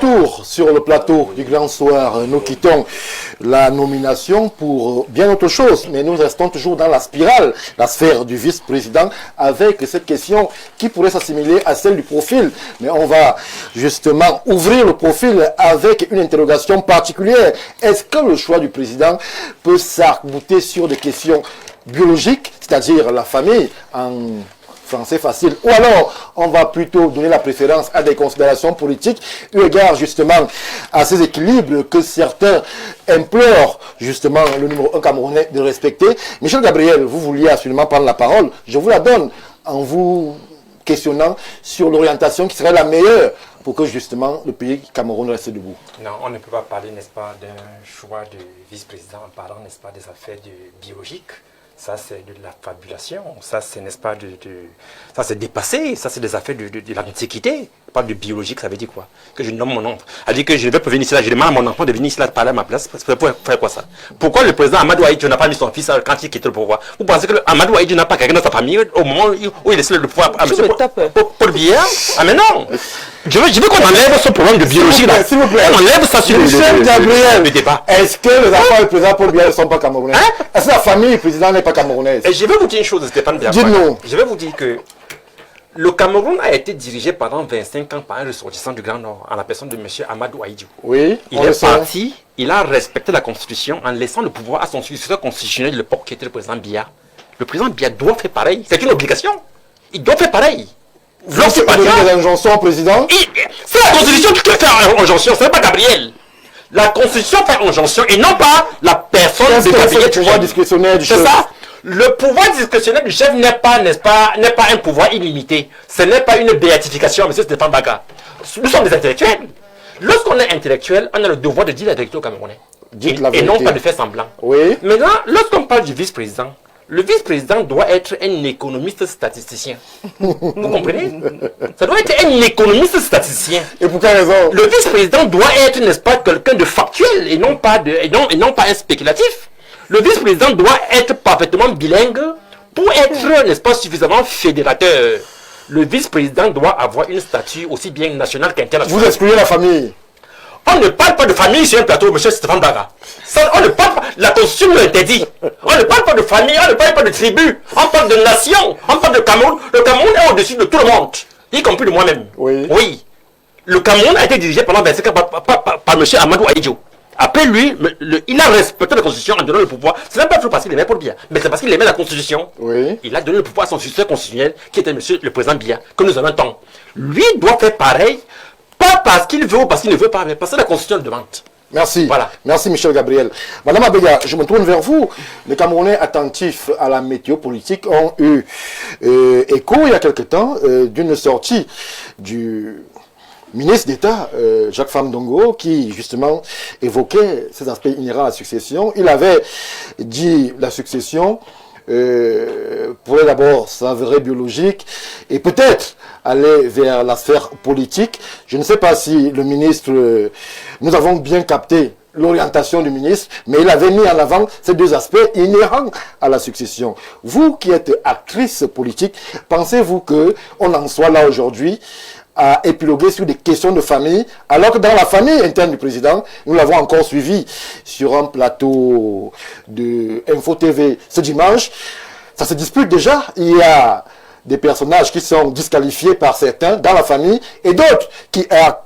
retour sur le plateau du Grand Soir. Nous quittons la nomination pour bien autre chose, mais nous restons toujours dans la spirale, la sphère du vice-président, avec cette question qui pourrait s'assimiler à celle du profil. Mais on va justement ouvrir le profil avec une interrogation particulière. Est-ce que le choix du président peut s'arc-bouter sur des questions biologiques, c'est-à-dire la famille en français facile, ou alors on va plutôt donner la préférence à des considérations politiques eu égard justement à ces équilibres que certains implorent justement le numéro 1 camerounais de respecter. Michel Gabriel, vous vouliez absolument prendre la parole, je vous la donne en vous questionnant sur l'orientation qui serait la meilleure pour que justement le pays Cameroun reste debout. Non, on ne peut pas parler, n'est-ce pas, d'un choix de vice-président en parlant, n'est-ce pas, des affaires biologiques. Ça, c'est de la fabulation. Ça, c'est, n'est-ce pas, ça, c'est dépassé. Ça, c'est des affaires de l'antiquité. Pas de biologique, ça veut dire quoi? Que je nomme mon nom. Ça veut dire que je ne vais pas venir ici là. Je demande à mon enfant de venir ici là, de parler à ma place. Pour faire quoi ça? Pourquoi le président Amadou Ahidjo n'a pas mis son fils quand il quitte le pouvoir? Vous pensez que Amadou Ahidjo n'a pas quelqu'un dans sa famille au moment où il laisse le pouvoir à M. Paul Biya? Ah, mais non! Je veux qu'on enlève ce problème de biologie là. S'il vous plaît. On enlève ça sur le débat. Est-ce que les enfants du président Paul Biya ne sont pas camerounais? Est-ce que la famille du président n'est pas camerounaise? Et je vais vous dire une chose, Stéphane Biya. Dis-nous. Je vais vous dire que le Cameroun a été dirigé pendant 25 ans par un ressortissant du Grand Nord, en la personne de M. Amadou Ahidjo. Oui, il est parti, il a respecté la Constitution en laissant le pouvoir à son successeur constitutionnel de l'époque qui était le président Biya. Le président Biya doit faire pareil. C'est une obligation. Il doit faire pareil. Lorsqu'il y a des injonctions au président, c'est la Constitution qui fait injonction, ce n'est pas Gabriel. La Constitution fait injonction et non pas la personne de Gabriel. Le pouvoir discrétionnaire du chef. C'est ça. Le pouvoir discrétionnaire du chef n'est pas, n'est-ce pas, n'est pas un pouvoir illimité. Ce n'est pas une béatification, M. Stéphane Baga. Nous sommes des intellectuels. Lorsqu'on est intellectuel, on a le devoir de dire la vérité aux Camerounais. Et non pas de faire semblant. Oui. Maintenant, lorsqu'on parle du vice-président, le vice-président doit être un économiste statisticien. Vous comprenez? Ça doit être un économiste statisticien. Et pour quelle raison? Le vice-président doit être, n'est-ce pas, quelqu'un de factuel et non pas un spéculatif. Le vice-président doit être parfaitement bilingue pour être, n'est-ce pas, suffisamment fédérateur. Le vice-président doit avoir une statue aussi bien nationale qu'internationale. Vous excluez la famille. On ne parle pas de famille sur un plateau, M. Stéphane Baga. On ne parle pas, la Constitution nous l'interdit. On ne parle pas de famille, on ne parle pas de tribu, on parle de nation, on parle de Cameroun. Le Cameroun est au-dessus de tout le monde, y compris de moi-même. Oui. Oui. Le Cameroun a été dirigé pendant 25 ans par M. Amadou Ahidjo. Après lui, il a respecté la Constitution en donnant le pouvoir. Ce n'est pas parce qu'il aimait Paul Biya, mais c'est parce qu'il aimait la Constitution. Oui. Il a donné le pouvoir à son successeur constitutionnel, qui était le président Biya, que nous avons tant. Lui doit faire pareil. Pas parce qu'il veut ou parce qu'il ne veut pas, mais parce que la Constitution le demande. Merci. Voilà. Merci Michel Gabriel. Madame Abega, je me tourne vers vous. Les Camerounais attentifs à la météo politique ont eu écho il y a quelque temps d'une sortie du ministre d'État, Jacques Famdongo, qui justement évoquait ces aspects inhérents à la succession. Il avait dit la succession pourrait d'abord s'avérer biologique et peut-être aller vers la sphère politique. Je ne sais pas si le ministre, nous avons bien capté l'orientation du ministre, mais il avait mis en avant ces deux aspects inhérents à la succession. Vous qui êtes actrice politique, pensez-vous qu'on en soit là aujourd'hui à épiloguer sur des questions de famille, alors que dans la famille interne du président, nous l'avons encore suivi sur un plateau de Info TV ce dimanche, ça se dispute déjà. Il y a des personnages qui sont disqualifiés par certains dans la famille et d'autres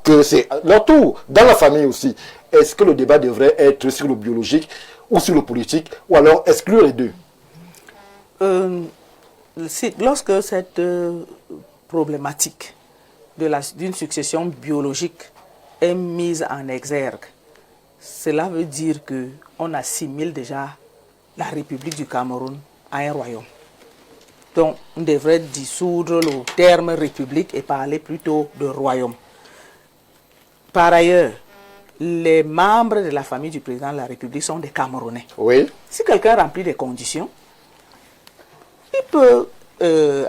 que c'est leur tour dans la famille aussi. Est-ce que le débat devrait être sur le biologique ou sur le politique, ou alors exclure les deux? Lorsque cette problématique d'une succession biologique est mise en exergue, cela veut dire qu'on assimile déjà la République du Cameroun à un royaume. Donc, on devrait dissoudre le terme République et parler plutôt de royaume. Par ailleurs, les membres de la famille du président de la République sont des Camerounais. Oui. Si quelqu'un remplit des conditions, il peut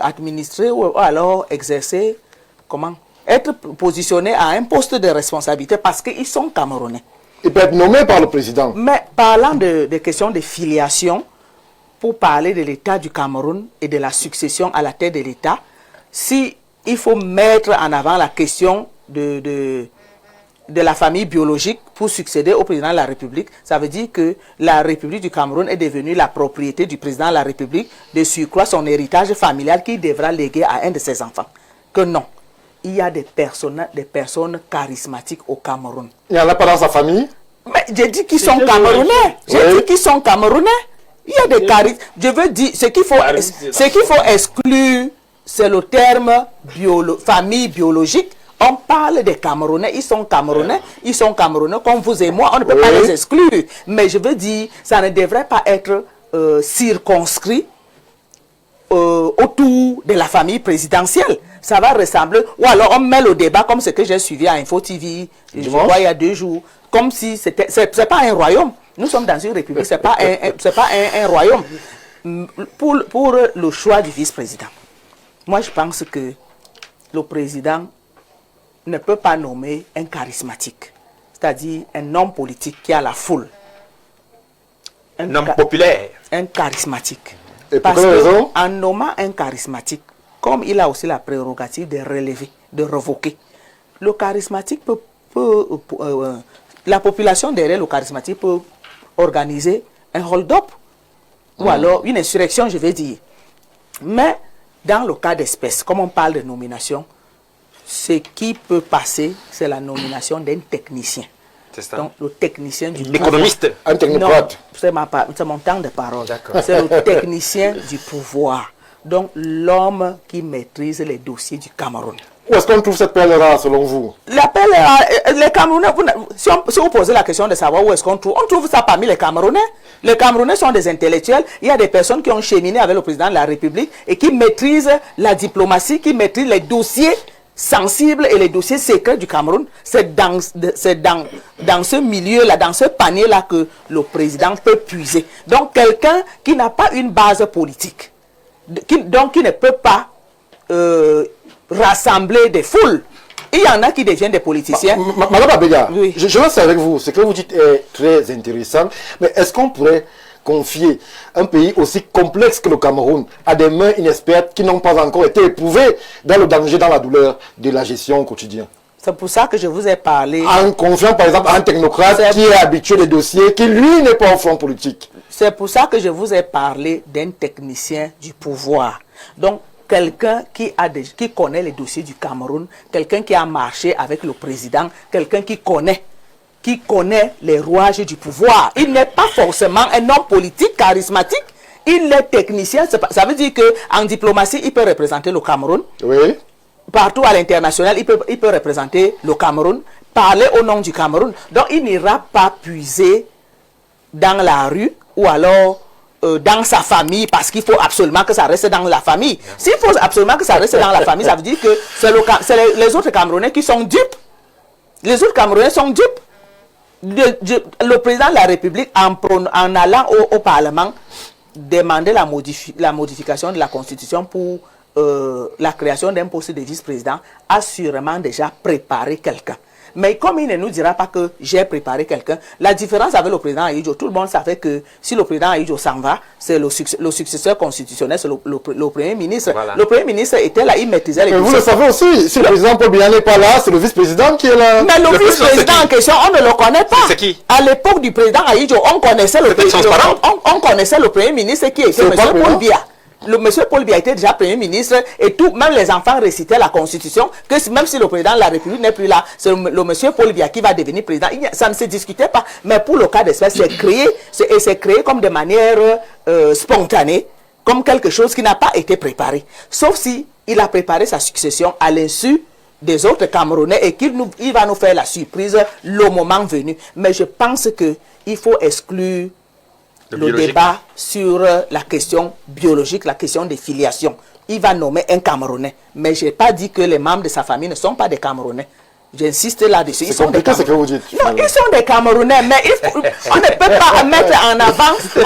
administrer ou alors exercer, être positionné à un poste de responsabilité parce qu'ils sont Camerounais. Il peut être nommé par le président. Mais parlant des questions de filiation, pour parler de l'État du Cameroun et de la succession à la tête de l'État, si il faut mettre en avant la question de de la famille biologique pour succéder au président de la République, ça veut dire que la République du Cameroun est devenue la propriété du président de la République, de surcroît son héritage familial qu'il devra léguer à un de ses enfants. Que non, il y a des personnes charismatiques au Cameroun. Il n'y en a pas dans sa famille? Mais j'ai dit qu'ils sont Camerounais. J'ai dit qu'ils sont Camerounais. Il y a des charismes. Je veux dire, ce qu'il faut exclure, c'est le terme famille biologique. On parle des Camerounais, ils sont Camerounais comme vous et moi, on ne peut pas les exclure. Mais je veux dire, ça ne devrait pas être circonscrit autour de la famille présidentielle. Ça va ressembler, ou alors on met le débat comme ce que j'ai suivi à Info TV, je crois il y a 2 jours, comme si c'était, c'est pas un royaume. Nous sommes dans une république, c'est pas un royaume. Pour le choix du vice-président, moi je pense que le président ne peut pas nommer un charismatique, c'est-à-dire un homme politique qui a la foule. Un homme populaire. Un charismatique. Et pour Parce quelle raison? qu'en nommant un charismatique, comme il a aussi la prérogative de relever, de revoquer, le charismatique la population derrière le charismatique peut organiser un hold-up ou alors une insurrection, je vais dire. Mais dans le cas d'espèce, comme on parle de nomination, ce qui peut passer, c'est la nomination d'un technicien. C'est ça. Donc, le technicien du L'économiste. Un technocrate. C'est mon temps de parole. C'est le technicien du pouvoir. Donc, l'homme qui maîtrise les dossiers du Cameroun. Où est-ce qu'on trouve cette perle rare, selon vous? La perle rare, les Camerounais, si vous posez la question de savoir où est-ce qu'on trouve ça parmi les Camerounais. Les Camerounais sont des intellectuels. Il y a des personnes qui ont cheminé avec le président de la République et qui maîtrisent la diplomatie, qui maîtrisent les dossiers sensibles et les dossiers secrets du Cameroun. C'est dans ce milieu-là, dans ce panier-là que le président peut puiser. Donc, quelqu'un qui n'a pas une base politique, qui ne peut pas rassembler des foules. Il y en a qui deviennent des politiciens. Madame Abega, oui. je reste avec vous. Ce que vous dites est très intéressant. Mais est-ce qu'on pourrait confier un pays aussi complexe que le Cameroun à des mains inexpertes qui n'ont pas encore été éprouvées dans le danger, dans la douleur de la gestion au quotidien? C'est pour ça que je vous ai parlé. En confiant par exemple à un technocrate qui est habitué des dossiers, qui lui n'est pas au front politique. C'est pour ça que je vous ai parlé d'un technicien du pouvoir. Donc, quelqu'un qui connaît les dossiers du Cameroun, quelqu'un qui a marché avec le président, quelqu'un qui connaît les rouages du pouvoir. Il n'est pas forcément un homme politique charismatique, il est technicien. Ça veut dire qu'en diplomatie, il peut représenter le Cameroun. Oui. Partout à l'international, il peut représenter le Cameroun, parler au nom du Cameroun. Donc, il n'ira pas puiser dans la rue ou alors dans sa famille parce qu'il faut absolument que ça reste dans la famille. S'il faut absolument que ça reste dans la famille, ça veut dire que c'est les autres Camerounais qui sont dupes. Les autres Camerounais sont dupes. Le président de la République, en allant au Parlement, demander la modification de la Constitution pour la création d'un poste de vice-président, a sûrement déjà préparé quelqu'un. Mais comme il ne nous dira pas que j'ai préparé quelqu'un, la différence avec le président Ahidjo, tout le monde savait que si le président Ahidjo s'en va, c'est le successeur constitutionnel, c'est le Premier ministre. Voilà. Le Premier ministre était là, il maîtrisait les dossiers. Vous le savez aussi, si le président Paul Biya n'est pas là, c'est le vice-président qui est là. Mais le vice-président en question, on ne le connaît pas. C'est qui? À l'époque du président Ahidjo, on connaissait le Premier ministre qui était M. Paul Biya. Le monsieur Paul Biya était déjà Premier ministre et même les enfants récitaient la Constitution, que même si le président de la République n'est plus là, c'est le monsieur Paul Biya qui va devenir président. Ça ne se discutait pas. Mais pour le cas d'espèce, c'est créé comme de manière spontanée, comme quelque chose qui n'a pas été préparé. Sauf si il a préparé sa succession à l'insu des autres Camerounais et qu'il va nous faire la surprise le moment venu. Mais je pense qu'il faut exclure le débat sur la question biologique, la question des filiations. Il va nommer un Camerounais. Mais je n'ai pas dit que les membres de sa famille ne sont pas des Camerounais. J'insiste là-dessus. C'est compliqué ce que vous dites. Non, ils sont des Camerounais, mais on ne peut pas mettre en avant. On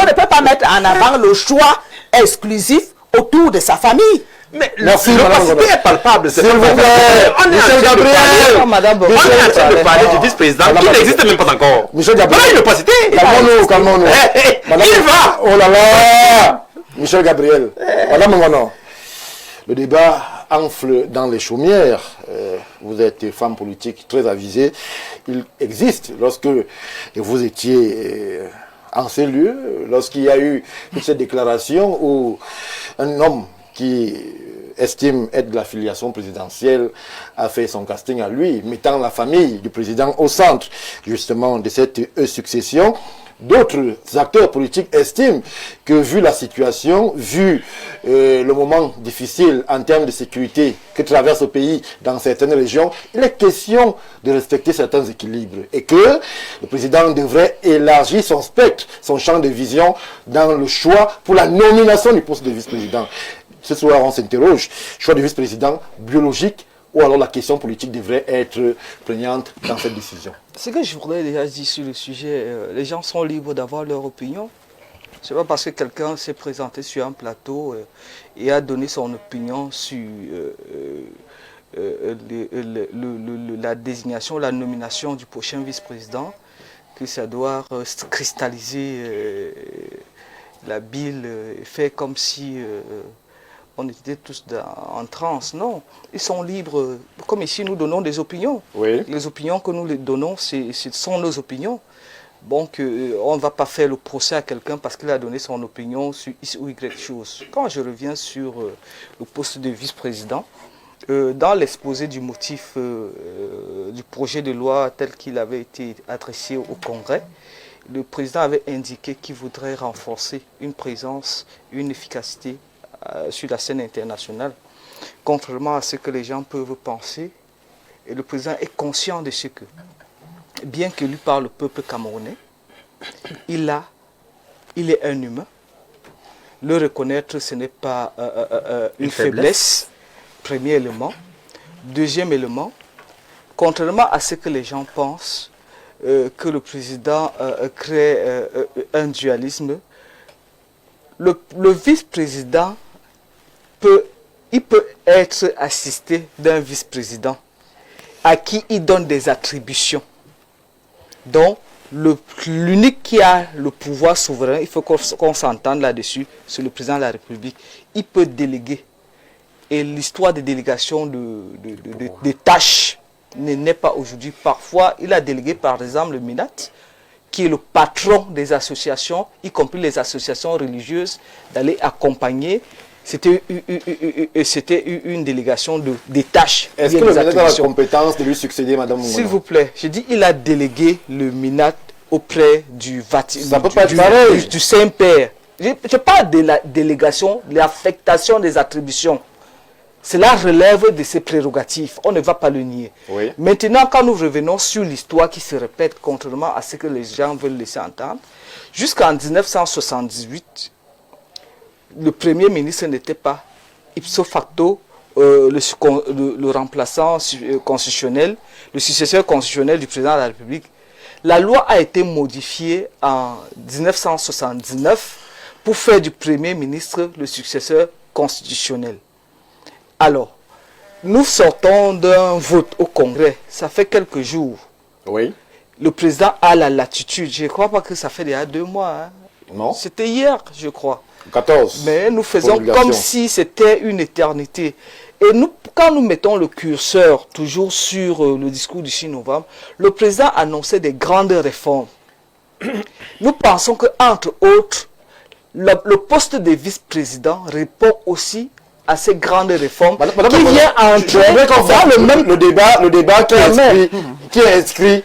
ne peut pas mettre en avant le choix exclusif autour de sa famille. Mais l'opacité est palpable. S'il vous plaît, Michel Gabriel. On est en train de parler du vice-président qui n'existe même pas encore. Michel Gabriel. Voilà une opacité. Calmons-nous. Il va. Oh là là. Michel Gabriel. Madame Ngono, le débat enfle dans les chaumières. Vous êtes femme politique très avisée. Il existe, lorsque vous étiez en ces lieux, lorsqu'il y a eu toute cette déclaration où un homme qui estime être de l'affiliation présidentielle a fait son casting à lui, mettant la famille du président au centre justement de cette succession. D'autres acteurs politiques estiment que vu la situation, vu le moment difficile en termes de sécurité que traverse le pays dans certaines régions, il est question de respecter certains équilibres et que le président devrait élargir son spectre, son champ de vision dans le choix pour la nomination du poste de vice-président. Ce soir, on s'interroge, choix de vice-président biologique ou alors la question politique devrait être prégnante dans cette décision. Ce que je voudrais déjà dire sur le sujet, les gens sont libres d'avoir leur opinion. Ce n'est pas parce que quelqu'un s'est présenté sur un plateau et a donné son opinion sur la désignation, la nomination du prochain vice-président que ça doit cristalliser la bile et faire comme si... on était tous en transe. Non, ils sont libres. Comme ici, nous donnons des opinions. Oui. Les opinions que nous les donnons, ce sont nos opinions. Donc, on ne va pas faire le procès à quelqu'un parce qu'il a donné son opinion sur X ou Y chose. Quand je reviens sur le poste de vice-président, dans l'exposé du motif du projet de loi tel qu'il avait été adressé au Congrès, le président avait indiqué qu'il voudrait renforcer une présence, une efficacité sur la scène internationale, contrairement à ce que les gens peuvent penser. Et le président est conscient de ce que, bien qu'élu par le peuple camerounais, il est un humain. Le reconnaître, ce n'est pas une faiblesse, premier élément. Deuxième élément, contrairement à ce que les gens pensent, que le président crée un dualisme, le vice-président il peut être assisté d'un vice-président à qui il donne des attributions. Donc, l'unique qui a le pouvoir souverain, il faut qu'on s'entende là-dessus, c'est le président de la République. Il peut déléguer. Et l'histoire des délégations de tâches n'est pas aujourd'hui. Parfois, il a délégué par exemple le MINAT, qui est le patron des associations, y compris les associations religieuses, d'aller accompagner. C'était une délégation des tâches. Est-ce que le ministre a la compétence de lui succéder, Madame Moumona? S'il vous plaît, je dis il a délégué le MINAT auprès du Vatican, du Saint-Père. Je parle de la délégation, de l'affectation des attributions. Cela relève de ses prérogatives, on ne va pas le nier. Oui. Maintenant, quand nous revenons sur l'histoire qui se répète, contrairement à ce que les gens veulent laisser entendre, jusqu'en 1978, le Premier ministre n'était pas ipso facto le remplaçant constitutionnel, le successeur constitutionnel du président de la République. La loi a été modifiée en 1979 pour faire du Premier ministre le successeur constitutionnel. Alors, nous sortons d'un vote au Congrès, ça fait quelques jours. Oui. Le président a la latitude, je ne crois pas que ça fait déjà 2 mois. Hein. Non. C'était hier, je crois. 14. Mais nous faisons comme si c'était une éternité. Et nous, quand nous mettons le curseur toujours sur le discours du 6 novembre, le président annonçait des grandes réformes. Nous pensons qu'entre autres, le poste de vice-président répond aussi à ces grandes réformes qui vient entrer dans le débat qui est inscrit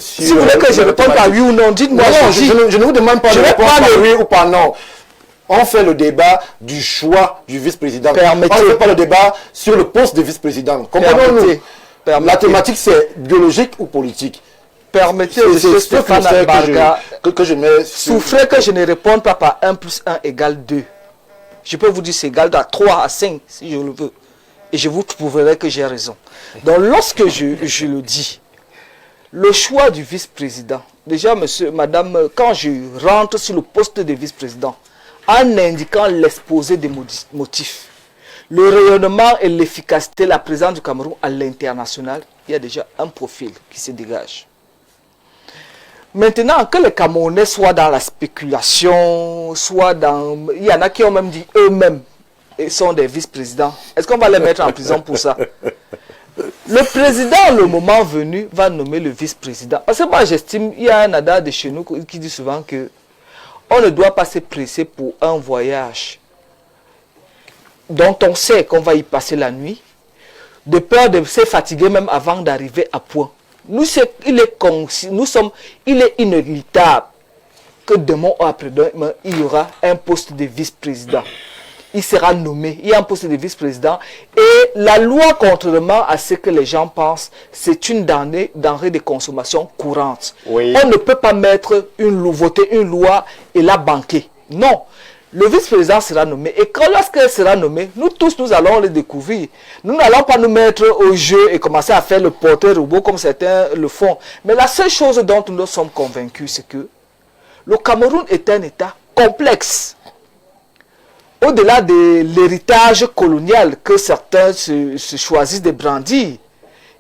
sur... Si vous voulez que je réponde par oui ou non, dites-moi. Non, je ne vous demande pas de répondre par oui ou par non. On fait le débat du choix du vice-président. On ne fait pas le débat sur le poste de vice-président. Comprenons-nous. La thématique, c'est biologique ou politique? Permettez au monsieur Stéphane Albarga que je mets sur... souffrez que je ne réponde pas par 1 + 1 = 2. Je peux vous dire c'est égal à 3 à 5 si je le veux. Et je vous prouverai que j'ai raison. Donc lorsque je le dis, le choix du vice-président, déjà madame, quand je rentre sur le poste de vice-président, en indiquant l'exposé des motifs, le rayonnement et l'efficacité, la présence du Cameroun à l'international, il y a déjà un profil qui se dégage. Maintenant, que les Camerounais soient dans la spéculation, soit dans... Il y en a qui ont même dit eux-mêmes, sont des vice-présidents. Est-ce qu'on va les mettre en prison pour ça? Le président, le moment venu, va nommer le vice-président. Parce que moi, j'estime, il y a un adage de chez nous qui dit souvent que on ne doit pas se presser pour un voyage dont on sait qu'on va y passer la nuit, de peur de se fatiguer même avant d'arriver à point. Il est inéluctable que demain ou après-demain, il y aura un poste de vice-président. Il sera nommé, il y a un poste de vice-président. Et la loi, contrairement à ce que les gens pensent, c'est une denrée de consommation courante. Oui. On ne peut pas voter une loi et la banquer. Non. Le vice-président sera nommé. Et lorsqu'il sera nommé, nous tous, nous allons le découvrir. Nous n'allons pas nous mettre au jeu et commencer à faire le porteur robot comme certains le font. Mais la seule chose dont nous sommes convaincus, c'est que le Cameroun est un État complexe. Au-delà de l'héritage colonial que certains se choisissent de brandir,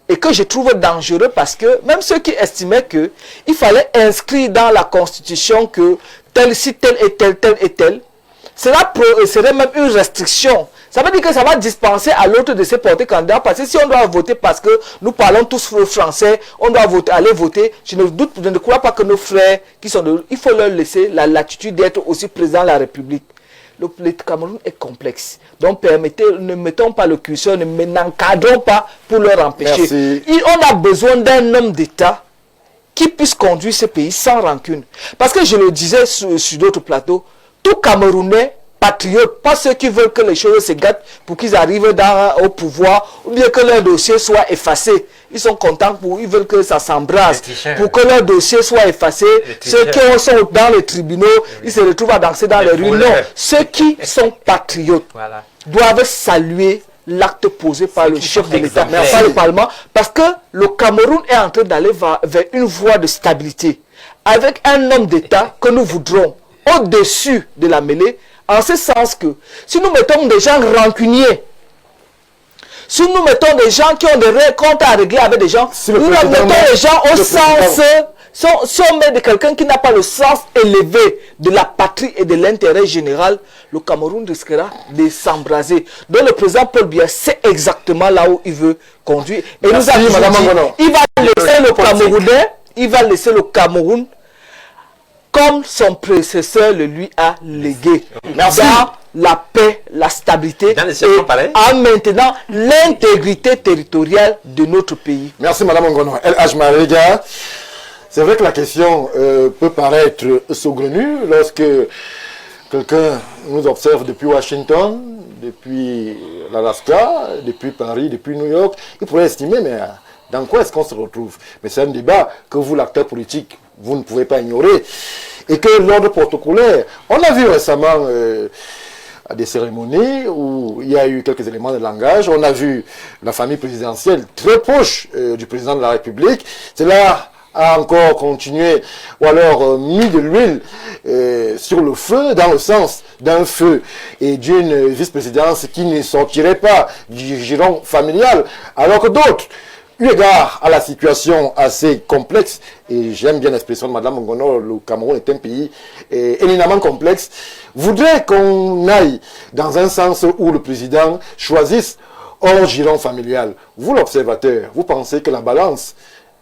et que je trouve dangereux parce que même ceux qui estimaient qu'il fallait inscrire dans la Constitution que tel et tel, cela serait même une restriction. Ça veut dire que ça va dispenser à l'autre de se porter candidat, parce que si on doit voter parce que nous parlons tous français, on doit aller voter. Je ne crois pas que nos frères qui sont il faut leur laisser la latitude d'être aussi président de la République. Le Cameroun est complexe. Donc ne mettons pas le curseur, n'encadrons pas pour leur empêcher. On a besoin d'un homme d'État qui puisse conduire ce pays sans rancune. Parce que je le disais sur d'autres plateaux, tout Camerounais patriotes, pas ceux qui veulent que les choses se gâtent pour qu'ils arrivent au pouvoir, ou bien que leur dossier soit effacé. Ils sont contents, ils veulent que ça s'embrase, pour que leur dossier soit effacé. Ceux qui sont dans les tribunaux, ils se retrouvent à danser dans les rues. Non, ceux qui sont patriotes doivent saluer l'acte posé par le chef de l'État, par le Parlement, parce que le Cameroun est en train d'aller vers une voie de stabilité, avec un homme d'État que nous voudrons au-dessus de la mêlée, en ce sens que si nous mettons des gens rancuniers, si nous mettons des gens qui ont des comptes à régler avec des gens, si nous mettons les gens au sens, si on met quelqu'un qui n'a pas le sens élevé de la patrie et de l'intérêt général, le Cameroun risquera de s'embraser. Donc le président Paul Biya sait exactement là où il veut conduire. Et nous avons dit, il va laisser le Cameroun comme son prédécesseur le lui a légué. Merci. Dans la paix, la stabilité et en maintenant l'intégrité territoriale de notre pays. Merci Madame Ngono. El Hadj Mariga, c'est vrai que la question peut paraître saugrenue lorsque quelqu'un nous observe depuis Washington, depuis l'Alaska, depuis Paris, depuis New York. Il pourrait estimer, mais dans quoi est-ce qu'on se retrouve? Mais c'est un débat que vous, l'acteur politique, vous ne pouvez pas ignorer. Et que l'ordre protocolaire, on a vu récemment à des cérémonies où il y a eu quelques éléments de langage. On a vu la famille présidentielle très proche du président de la République. Cela a encore continué, ou alors mis de l'huile sur le feu, dans le sens d'un feu et d'une vice-présidence qui ne sortirait pas du giron familial, alors que d'autres, eu égard à la situation assez complexe, et j'aime bien l'expression de Mme Ngono, le Cameroun est un pays éminemment complexe, voudraient qu'on aille dans un sens où le président choisisse hors giron familial. Vous, l'observateur, vous pensez que la balance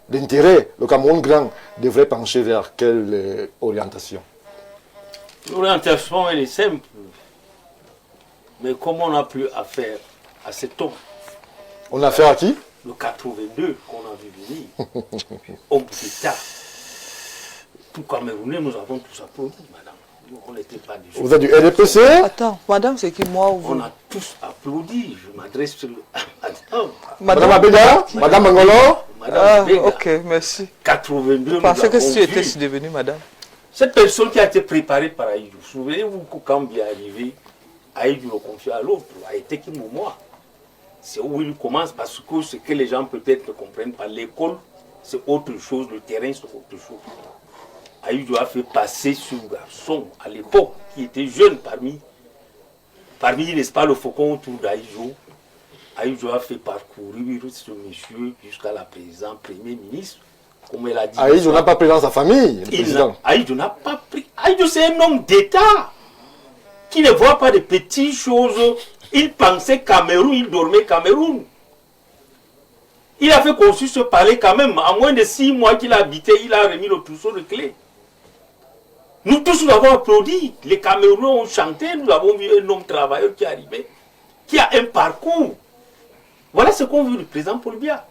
d'intérêt, le Cameroun grand, devrait pencher vers quelle orientation? L'orientation, elle est simple. Mais comme on n'a plus affaire à cet homme. On a affaire à qui? Le 82 qu'on a vu venir, homme d'État. Tout Camerounais, nous avons tous applaudi, madame. Nous, on n'était pas des gens. Vous êtes du RDPC? Attends, madame, c'est qui moi ou vous? On a tous applaudi. Je m'adresse à Madame Abeda? Madame Mangolo? Madame Abeda. Ok, merci. 82, Je pensais que si tu étais vu. devenue madame. Cette personne qui a été préparée par Aïdou, souvenez-vous que quand bien arrivé, Aïdou le confie à l'autre, a été qui moi. C'est où il commence, parce que ce que les gens peut-être ne comprennent pas, l'école, c'est autre chose, le terrain, c'est autre chose. Aïdou a fait passer ce garçon, à l'époque, qui était jeune parmi n'est-ce pas, le faucon autour d'Aïdou. Aïdou a fait parcourir ce monsieur jusqu'à la présidence, Premier ministre, comme elle a dit. Aïdou n'a pas pris dans sa famille, le président. Aïdou n'a pas pris. Aïdou, c'est un homme d'État qui ne voit pas de petites choses Il pensait Cameroun, il dormait Cameroun. Il a fait construire ce palais quand même. En moins de 6 mois qu'il a habité, il a remis le trousseau de clés. Nous tous nous avons applaudi. Les Camerounais ont chanté. Nous avons vu un homme travailleur qui est arrivé, qui a un parcours. Voilà ce qu'on veut du président Paul Biya.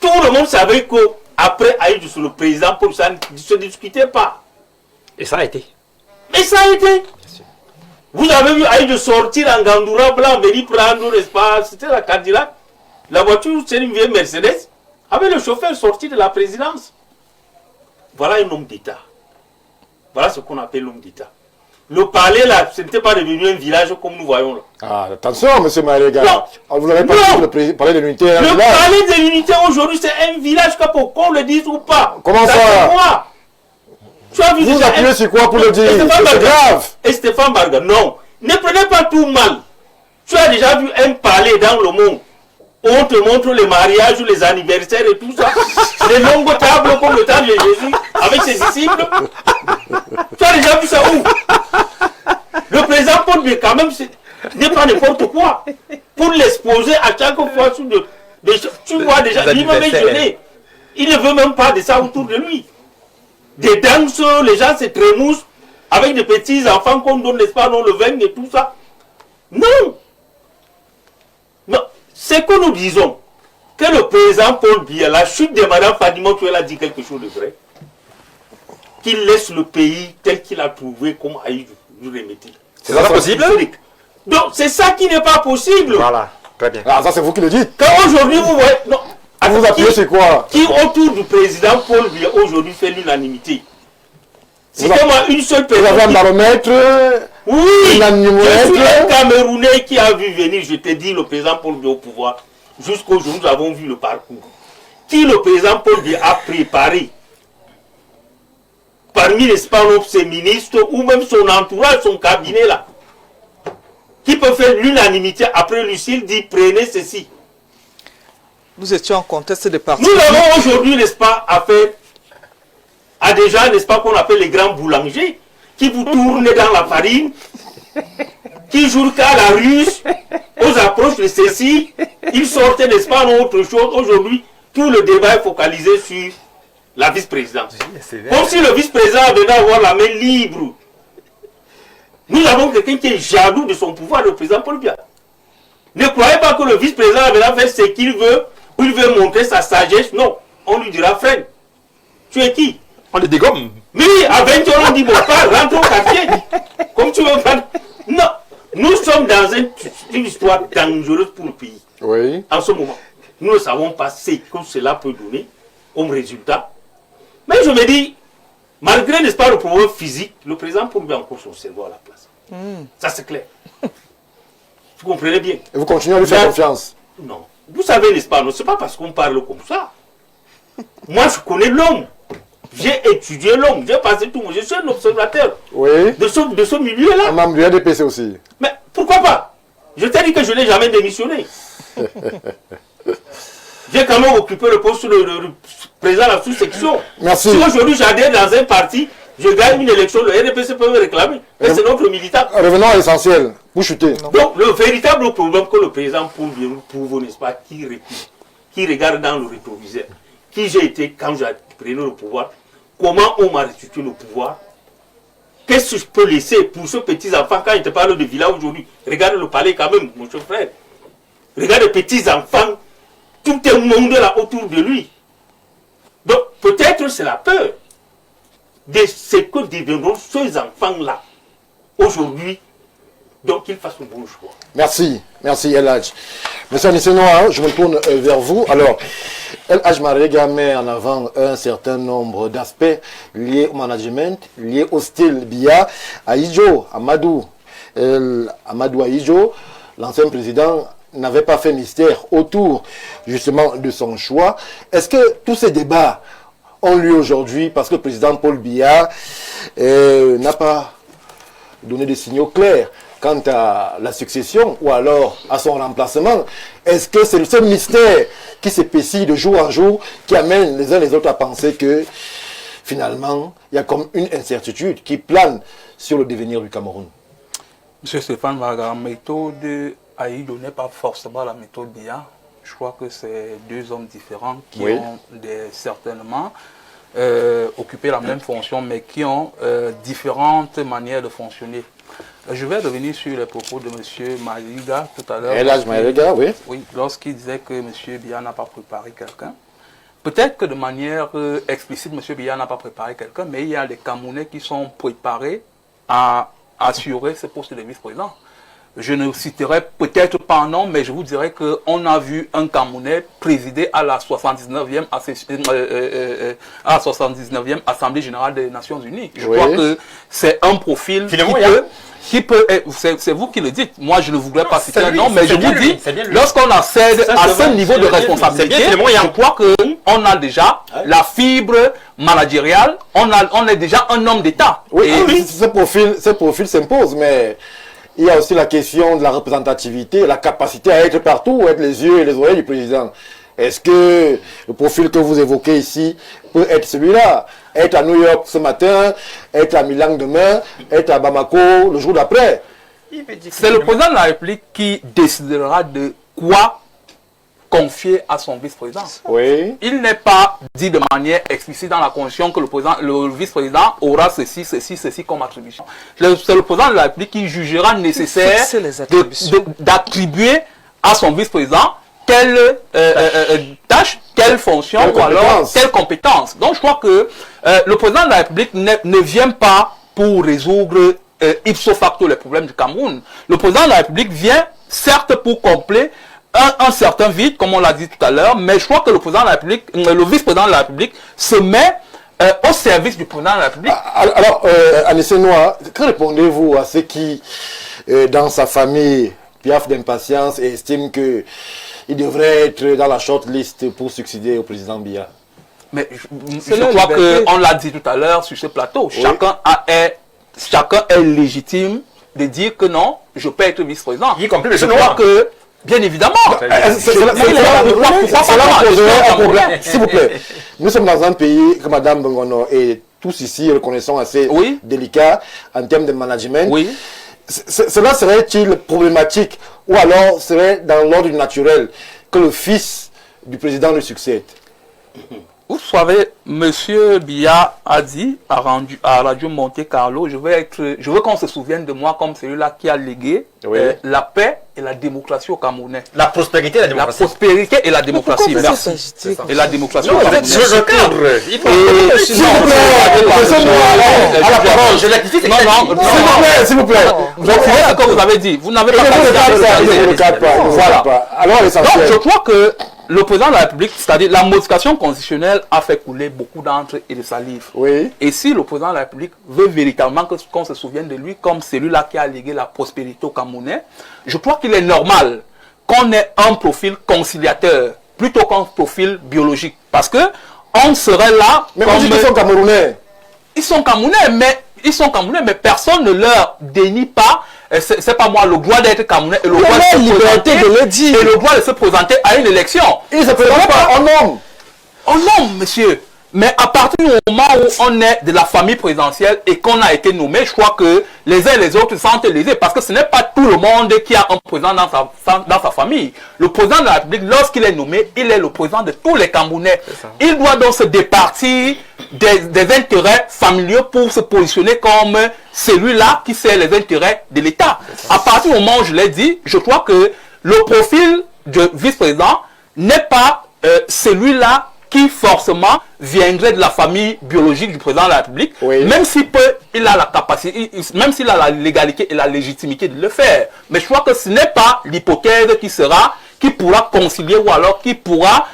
Tout le monde savait qu'après Aïdou sur le président Paul, ça ne se discutait pas. Et ça a été. Mais ça a été. Vous avez vu Aïdou sortir en Gandoura blanc, venir prendre, n'est-ce pas, c'était la Cadillac. La voiture, c'est une vieille Mercedes, avec le chauffeur sorti de la présidence. Voilà un homme d'État. Voilà ce qu'on appelle l'homme d'État. Le palais, là, ce n'était pas devenu un village comme nous voyons là. Ah, attention, M. Maréga. Non. Vous n'avez pas dit que le palais de l'unité est un Le village. palais de l'unité aujourd'hui, c'est un village, qu'on le dise ou pas. Comment ça? Moi. Tu as vu Vous déjà appuyez sur quoi pour le dire? Stéphane C'est Barga. grave. Et Stéphane Barga, non. Ne prenez pas tout mal. Tu as déjà vu un palais dans le monde. On te montre les mariages, les anniversaires et tout ça. Les longues tables comme le temps de Jésus avec ses disciples. Tu as déjà vu ça où? Le président Paul Biya, quand même, n'est pas n'importe quoi. Pour l'exposer à chaque fois sur tu vois déjà, lui-même est gêné. Il ne veut même pas de ça autour de lui. Des danses, les gens se trémoussent avec des petits enfants qu'on donne, n'est-ce pas, non, le vin et tout ça. Non. Non. C'est que nous disons que le président Paul Biya, la chute de Mme Fadima, tu a dit quelque chose de vrai. Qu'il laisse le pays tel qu'il a trouvé comme Aïdou Reméti. C'est pas possible? Donc c'est ça qui n'est pas possible. Voilà, très bien. Ah, ça c'est vous qui le dites. Quand aujourd'hui vous voyez... Non, Vous appuyez sur quoi? qui autour du président Paul Biya aujourd'hui fait l'unanimité? Citez-moi une seule Vous avez un personne. baromètre? Oui, Unanimité. je suis un Camerounais qui a vu venir, je te dis, le président Paul Biya au pouvoir. Jusqu'aujourd'hui, nous avons vu le parcours. Qui le président Paul Biya a préparé parmi les ses ministres ou même son entourage, son cabinet là, qui peut faire l'unanimité après Lucille dit prenez ceci. Nous étions en contexte de parti. Nous avons aujourd'hui, n'est-ce pas, affaire à des gens, n'est-ce pas, qu'on appelle les grands boulangers, qui vous tournent dans la farine, qui jouent qu'à la russe, aux approches de ceci, ils sortaient, n'est-ce pas, en autre chose. Aujourd'hui, tout le débat est focalisé sur la vice-présidence. Comme si le vice-président venait avoir la main libre. Nous avons quelqu'un qui est jaloux de son pouvoir, le président Paul Biya. Ne croyez pas que le vice-président venait faire ce qu'il veut, ou il veut montrer sa sagesse. Non, on lui dira, frère, tu es qui? On le dégomme. Mais oui, à 20 ans, on dit, bon, pas, rentre au quartier. Comme tu veux faire. Non, nous sommes dans une histoire dangereuse pour le pays. Oui. En ce moment, nous ne savons pas ce que cela peut donner comme résultat. Mais je me dis, malgré, n'est-ce pas, le problème physique, le président Paul Biya a encore son cerveau à la place. Ça, c'est clair. Vous comprenez bien? Et vous continuez à lui faire confiance? Non. Vous savez, n'est-ce pas, ce n'est pas parce qu'on parle comme ça. Moi, je connais l'homme. J'ai étudié l'homme. J'ai passé tout. Je suis un observateur Oui. de ce milieu-là. Un membre du RDPC aussi. Mais pourquoi pas? Je t'ai dit que je n'ai jamais démissionné. J'ai quand même occupé le poste de président de la sous-section. Merci. Si aujourd'hui j'adhère dans un parti, je gagne une élection, le RDPC peut me réclamer. Mais c'est notre militant. Revenons à l'essentiel. Vous chutez. Donc le véritable problème que le président Paul Biya nous prouve, n'est-ce pas, qui réplique, qui regarde dans le rétroviseur, qui j'ai été quand j'ai pris le pouvoir, comment on m'a restitué le pouvoir, qu'est-ce que je peux laisser pour ce petit enfant quand je te parle de villa aujourd'hui. Regarde le palais quand même, mon cher frère. Regarde les petits enfants, tout un monde là autour de lui. Donc peut-être c'est la peur de ce que deviendront ces enfants-là aujourd'hui. Donc qu'ils fassent le bon choix. Merci. Merci, El Hadj. Monsieur Anicenoa, je me tourne vers vous. Alors, El Hadj Maréga met en avant un certain nombre d'aspects liés au management, liés au style Biya. Amadou Ahidjo, l'ancien président, n'avait pas fait mystère autour justement de son choix. Est-ce que tous ces débats ont lieu aujourd'hui parce que le président Paul Biya n'a pas donné des signaux clairs quant à la succession ou alors à son remplacement? Est-ce que c'est ce mystère qui s'épaissit de jour en jour qui amène les uns les autres à penser que finalement il y a comme une incertitude qui plane sur le devenir du Cameroun? Monsieur Stéphane Varga, la méthode Aïdou n'est pas forcément la méthode Biya. Je crois que c'est deux hommes différents qui ont certainement occupé la même fonction, mais qui ont différentes manières de fonctionner. Je vais revenir sur les propos de M. Maïga tout à l'heure. Et là, Maïga, oui. Oui, lorsqu'il disait que M. Biya n'a pas préparé quelqu'un. Peut-être que de manière explicite, M. Biya n'a pas préparé quelqu'un, mais il y a des Camerounais qui sont préparés à assurer ce poste de vice-président. Je ne citerai peut-être pas un nom, mais je vous dirais qu'on a vu un Camerounais présider à la 79e Assemblée Générale des Nations Unies. Je crois que c'est un profil qui peut c'est vous qui le dites. Moi, je ne voudrais pas citer un nom, mais je vous dis, lorsqu'on accède à ce niveau de responsabilité, je crois qu'on a déjà la fibre managériale, on est déjà un homme d'État. Oui, ce profil s'impose, mais il y a aussi la question de la représentativité, la capacité à être partout, être les yeux et les oreilles du président. Est-ce que le profil que vous évoquez ici peut être celui-là? Être à New York ce matin, être à Milan demain, être à Bamako le jour d'après? C'est le président de la République qui décidera de quoi confier à son vice-président. Oui. Il n'est pas dit de manière explicite dans la Constitution que le vice-président aura ceci comme attribution. C'est le président de la République qui jugera nécessaire d'attribuer à son vice-président quelle tâche, quelle fonction ou alors quelle compétence. Donc je crois que le président de la République ne vient pas pour résoudre ipso facto les problèmes du Cameroun. Le président de la République vient certes pour combler un certain vide, comme on l'a dit tout à l'heure, mais je crois que le président de la République, le vice-président de la République se met au service du président de la République. Alors, Anissé Noah, que répondez-vous à ceux qui, dans sa famille, piaffent d'impatience et estiment qu'il devrait être dans la shortlist pour succéder au président Biya? Mais je crois qu'on l'a dit tout à l'heure sur ce plateau, oui. Chacun est légitime de dire que non, je peux être vice-président. Je crois que bien évidemment. Cela poserait un problème. S'il vous plaît, nous sommes dans un pays que Mme Bongono et tous ici reconnaissons assez délicat en termes de management. Oui. Cela serait-il problématique ou alors serait dans l'ordre naturel que le fils du président le succède? Vous savez, M. Biya a dit à Radio Monte Carlo, je veux qu'on se souvienne de moi comme celui-là qui a légué la paix et la démocratie au Camerounais. La prospérité et la démocratie. La prospérité et la démocratie. Merci. Et la démocratie au Camerounais. S'il vous plaît, à la parole, je l'actifie. S'il vous plaît. Vous retirez ce que vous avez dit. Vous n'avez pas Voilà. Alors, donc, je crois que le président de la République, c'est-à-dire la modification constitutionnelle, a fait couler beaucoup d'encre et de salive. Oui. Et si le président de la République veut véritablement qu'on se souvienne de lui comme celui-là qui a légué la prospérité au Camerounais, je crois qu'il est normal qu'on ait un profil conciliateur plutôt qu'un profil biologique. Parce que on serait là... Mais on dit qu'ils sont Camerounais. Ils sont Camerounais, mais personne ne leur dénie pas, c'est pas moi, le droit d'être Camerounais et le droit de se présenter à une élection. Ils se présentent pas en homme. En homme, monsieur. Mais à partir du moment où on est de la famille présidentielle et qu'on a été nommé, je crois que les uns et les autres sont lésés parce que ce n'est pas tout le monde qui a un président dans sa famille. Le président de la République, lorsqu'il est nommé, il est le président de tous les Camerounais. Il doit donc se départir des intérêts familiaux pour se positionner comme celui-là qui sert les intérêts de l'État. À partir du moment où je l'ai dit, je crois que le profil de vice-président n'est pas celui-là qui forcément viendrait de la famille biologique du président de la République, même s'il a la capacité, même s'il a la légalité et la légitimité de le faire. Mais je crois que ce n'est pas l'hypothèse qui pourra concilier ou alors qui pourra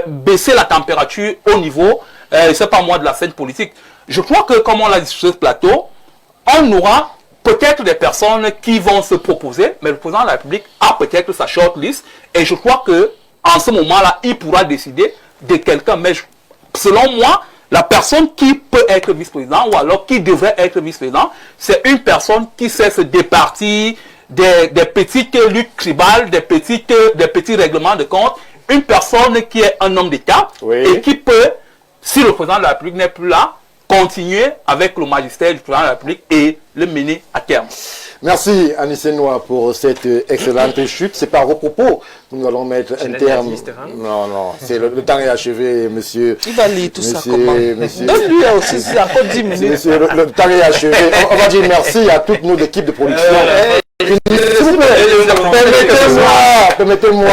baisser la température au niveau, c'est pas moi, de la scène politique. Je crois que, comme on l'a dit sur ce plateau, on aura peut-être des personnes qui vont se proposer, mais le président de la République a peut-être sa shortlist, et je crois que en ce moment-là, il pourra décider de quelqu'un, mais selon moi, la personne qui peut être vice-président ou alors qui devrait être vice-président, c'est une personne qui sait se départir des petites luttes tribales, des petits règlements de compte, une personne qui est un homme d'État et qui peut, si le président de la République n'est plus là, continuer avec le magistère du président de la République et le mener à terme. Merci Anissé Noir pour cette excellente chute. C'est par vos propos que nous allons mettre un terme. Non, non, c'est le temps est achevé, monsieur. Il va lire tout ça monsieur, comment? Monsieur, Donne-lui aussi, c'est encore 10 minutes. monsieur, le temps est achevé. On va dire merci à toutes nos équipes de production. S'il vous plaît, permettez-moi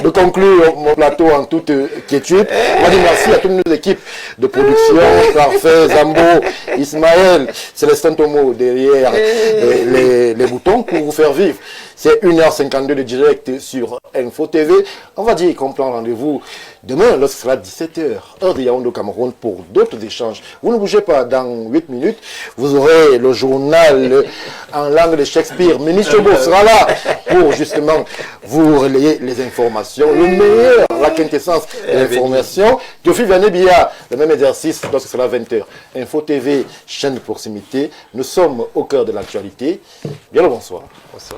de conclure mon plateau en toute quiétude. On va dire merci à toutes nos équipes de production, Parfait, Zambo, Ismaël, Célestin Tomo derrière les boutons pour vous faire vivre. C'est 1h52 de direct sur Info TV. On va dire qu'on prend rendez-vous demain lorsque ce sera 17h, heure de Yaoundé au Cameroun pour d'autres échanges. Vous ne bougez pas, dans 8 minutes, vous aurez le journal en langue de Shakespeare. Ministre Chobo sera là pour justement vous relayer les informations. Le meilleur, la quintessence de l'information. Théophile Vanébia, le même exercice lorsque ce sera 20h. Info TV, chaîne de proximité. Nous sommes au cœur de l'actualité. Bien le bonsoir. Bonsoir.